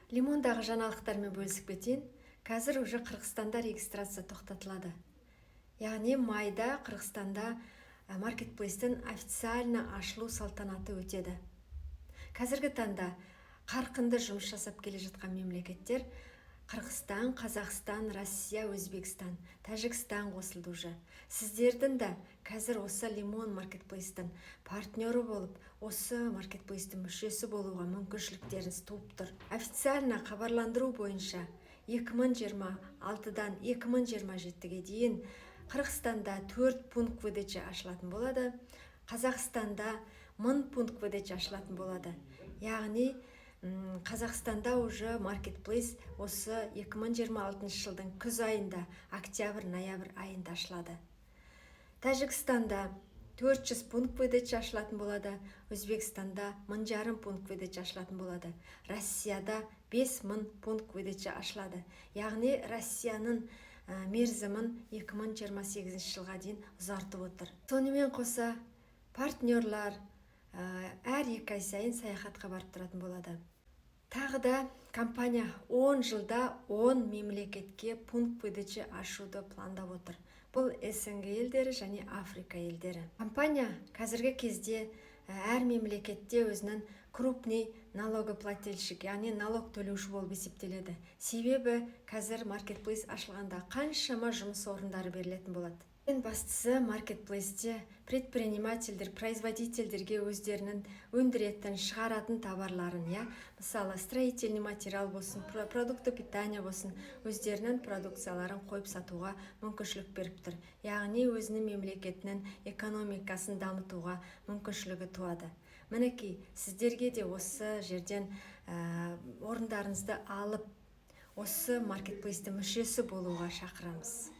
Лимондағы жаңалықтармен бөлісіп кетейін. Қазір уже Қырғызстанда регистрация тоқтатылады. Яғни майда Қырғызстанда маркетплейстің официально ашылу салтанаты өтеді. Қазіргі таңда қарқынды жұмыс жасап келе жатқан мемлекеттер Қырғызстан, Қазақстан, Россия, Өзбекстан, Тәжікстан қосылды уже. Сіздердің де қазір осы Лимон маркетплейстің партнері болып, осы маркетплейстің мүшесі болуға мүмкіншіліктеріңіз туып тұр. Официально хабарландыру бойынша 2026-дан 2027-ге дейін Қырғызстанда 4 пункт выдача ашылатын болады, Қазақстанда 1000 пункт выдача ашылатын болады. Яғни Қазақстанда уже маркетплейс осы 2026 жылдың күз айында, октябрь-ноябрь айында ашылады. Тәжікстанда 400 пункт выдача ашылатын болады, Өзбекстанда 1500 пункт выдача ашылатын болады, Россияда 5000 пункт выдача ашылады. Яғни Россияның мерзімін 2028 жылға дейін ұзартып отыр. Сонымен қоса партнерлар әр 2 ай сайын саяхатқа барып тұратын болады. Тағы да компания 10 жылда 10 мемлекетке пункт выдача ашуды пландап отыр. Бұл СНГ елдері және Африка елдері. Компания қазіргі кезде әр мемлекетте өзінің крупный налогоплательщик, яғни налог төлеуші болып есептеледі. Себебі қазір маркетплейс ашылғанда қаншама жұмыс орындары берілетін болады. Ең бастысы маркетплейсте предпринимательдер, производительдерге өздерінің өндіретін, шығаратын товарларын, мысалы строительный материал болсын, продукты питания болсын, өздерінің продукцияларын қойып сатуға мүмкіншілік беріп тұр. Яғни өзінің мемлекетінің экономикасын дамытуға мүмкіншілігі туады. Мінекей, сіздерге де осы жерден орындарыңызды алып, осы маркетплейстің мүшесі болуға шақырамыз.